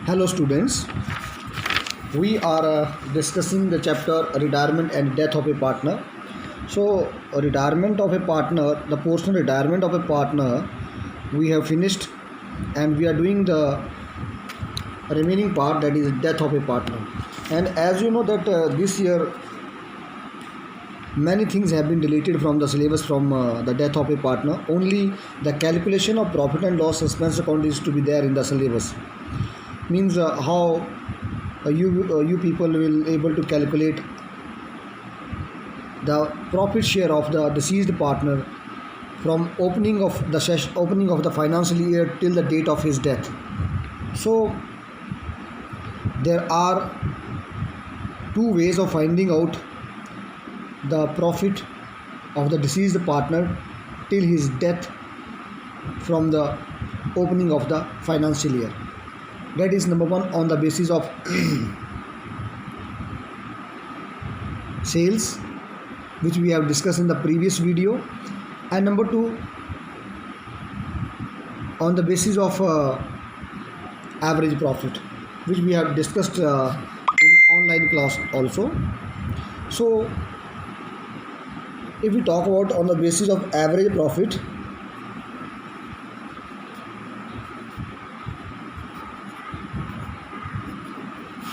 Hello students, we are discussing the chapter retirement and death of a partner. So retirement of a partner, the portion retirement of a partner we have finished, and we are doing the remaining part, that is death of a partner. And as you know that this year many things have been deleted from the syllabus from the death of a partner. Only the calculation of profit and loss expense account is to be there in the syllabus. Means how you people will able to calculate the profit share of the deceased partner from opening of the financial year till the date of his death. So there are two ways of finding out the profit of the deceased partner till his death from the opening of the financial year. That is number one, on the basis of sales, which we have discussed in the previous video, and number two, on the basis of average profit, which we have discussed in online class also. So if we talk about on the basis of average profit,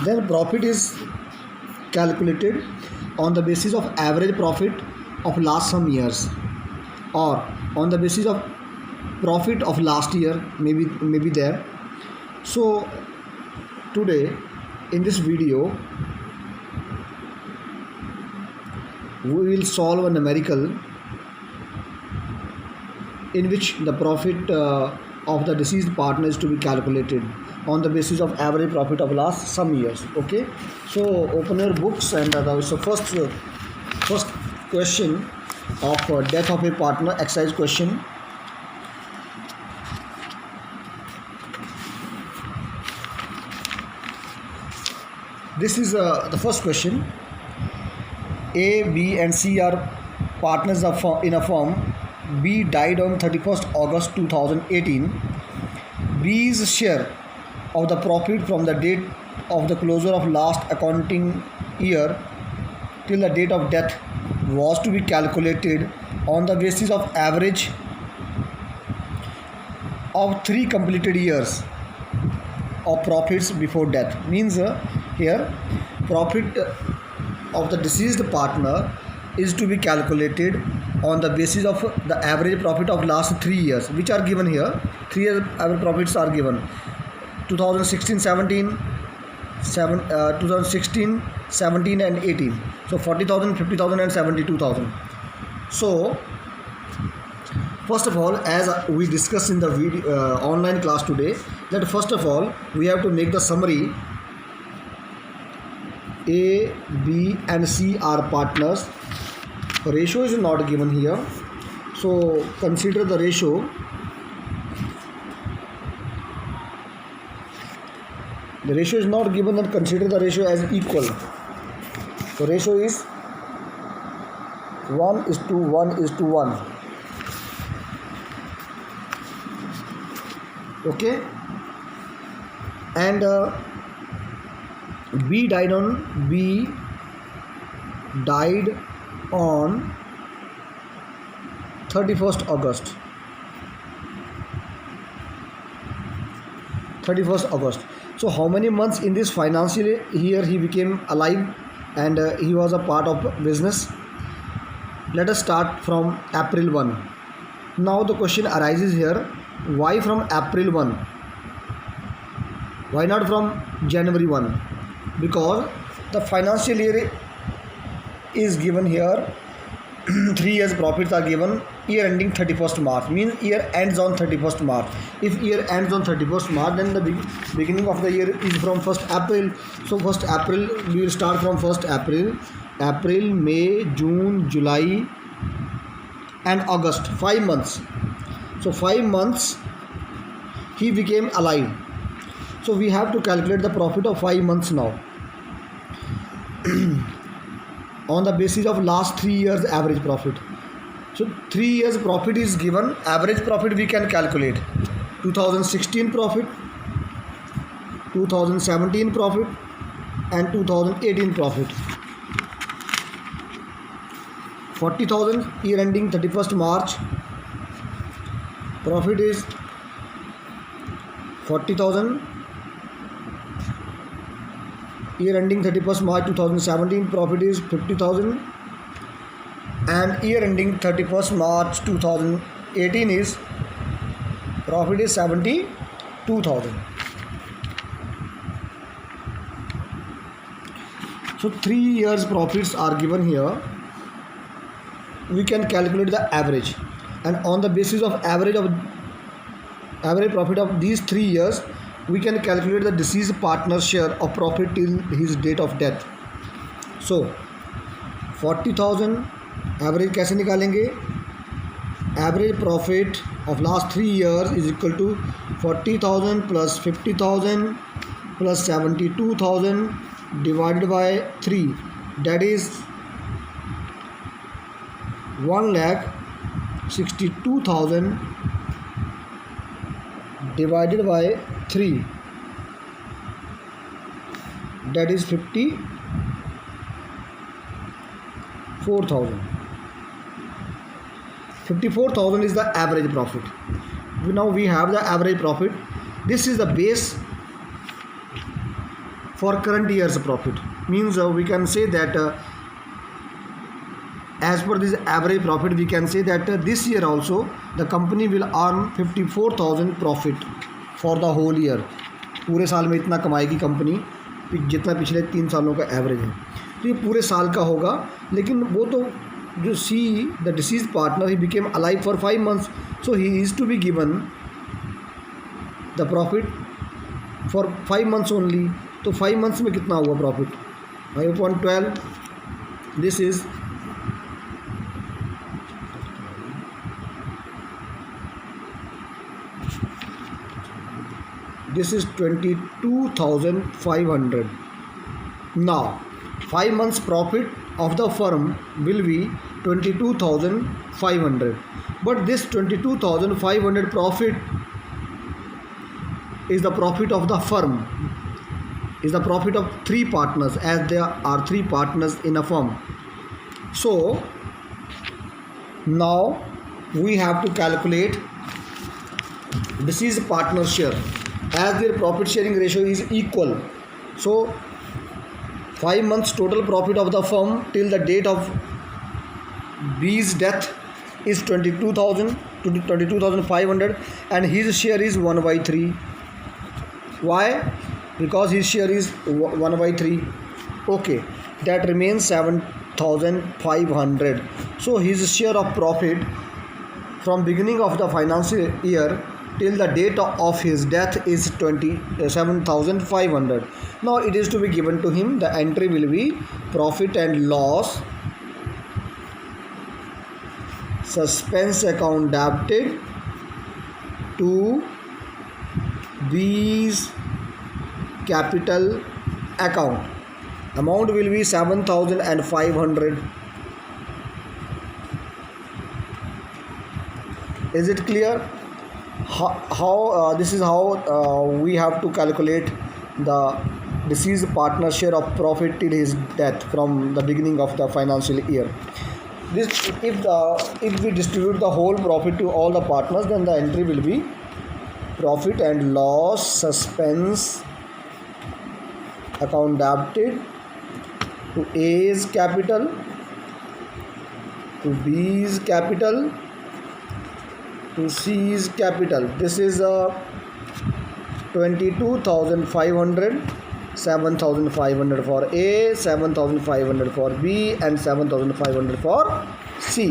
then profit is calculated on the basis of average profit of last some years, or on the basis of profit of last year, maybe there. So today in this video we will solve a numerical in which the profit of the deceased partner is to be calculated on the basis of average profit of last some years. Okay, so open your books, and so first question of death of a partner exercise question. This is the first question. A, B and C are partners in a firm. B died on 31st August 2018. B's share of the profit from the date of the closure of last accounting year till the date of death was to be calculated on the basis of average of 3 completed years of profits before death. Means here profit of the deceased partner is to be calculated on the basis of the average profit of last 3 years, which are given here. 3 years average profits are given: 2016, 17, 2016, 17 and 18. So 40,000, 50,000 and 72,000. So first of all, as we discussed in the video, online class today, that first of all we have to make the summary. A, B and C are partners. Ratio is not given here, so consider the ratio. The ratio is not given, and consider the ratio as equal. So ratio is 1:1:1. Okay, and B died on 31st August. 31st August. So how many months in this financial year he became alive and he was a part of business? Let us start from April 1. Now the question arises here, why from April 1? Why not from January 1? Because the financial year is given here. 3 years profits are given, year ending 31st March, means year ends on 31st March. If year ends on 31st March, then the beginning of the year is from 1st April. So 1st April, we will start from 1st April, May, June, July and August. 5 months. So 5 months he became alive. So we have to calculate the profit of 5 months now on the basis of last 3 years average profit. So 3 years profit is given, average profit we can calculate. 2016 profit, 2017 profit and 2018 profit. 40,000 year ending 31st March, profit is 40,000. Year ending 31st March 2017, profit is 50,000, and year ending 31st March 2018 is profit is 72,000. So 3 years profits are given here. We can calculate the average, and on the basis of average profit of these 3 years, we can calculate the deceased partner's share of profit till his date of death. So 40,000 average कैसे निकालेंगे? Average profit of last 3 years is equal to 40,000 plus 50,000 plus 72,000 divided by 3, दैट इज 1,62,000 divided by 3, that is 54,000. 54,000 is the average profit. Now we have the average profit. This is the base for current year's profit. Means we can say that as per this average profit, we can say that this year also the company will earn 54,000 profit for the whole year. पूरे साल में इतना कमाएगी company जितना पिछले 3 सालों का average है, तो ये पूरे साल का होगा. लेकिन वो तो जो the deceased partner he became alive for 5 months, so he is to be given the profit for 5 months only. तो 5 months में कितना हुआ profit? 5/12. This is this is 22,500. Now 5 months profit of the firm will be 22,500, but this 22,500 profit is the profit of the firm, is the profit of 3 partners, as there are 3 partners in a firm. So now we have to calculate deceased partner share, as their profit sharing ratio is equal. So 5 months total profit of the firm till the date of B's death is 22,500, and his share is 1/3. Why? Because his share is 1/3. Okay, that remains 7,500. So his share of profit from beginning of the financial year till the date of his death is 27,500. Now it is to be given to him. The entry will be profit and loss, suspense account debited to B's capital account. Amount will be 7,500. Is it clear? This is how we have to calculate the deceased partner share of profit till his death from the beginning of the financial year. This, if we distribute the whole profit to all the partners, then the entry will be profit and loss, suspense account debited to A's capital, to B's capital, to C's capital. This is 22,500, 7,500 for A, 7,500 for B and 7,500 for C.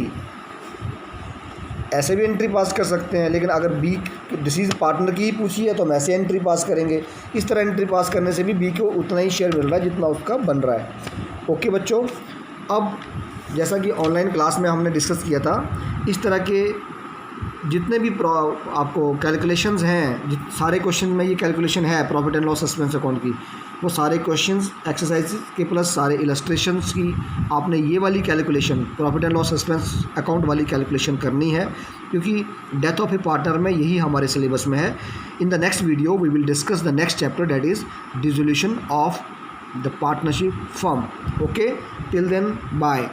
ऐसे भी entry पास कर सकते हैं, लेकिन अगर B disease partner की ही पूछी है तो हम ऐसे एंट्री पास करेंगे. इस तरह एंट्री पास करने से भी बी को उतना ही शेयर मिल रहा है जितना उसका बन रहा है. ओके बच्चों, अब जैसा कि ऑनलाइन क्लास में हमने डिस्कस किया था, इस तरह के जितने भी आपको कैलकुलेशंस हैं, सारे क्वेश्चन में ये कैलकुलेशन है profit and loss suspense account की, वो सारे क्वेश्चंस एक्सरसाइज के प्लस सारे इलस्ट्रेशंस की आपने ये वाली calculation profit and loss suspense account वाली कैलकुलेशन करनी है, क्योंकि डेथ ऑफ ए पार्टनर में यही हमारे सिलेबस में है। In the next video we will discuss the next chapter, that is dissolution of the partnership firm. Okay, till then bye.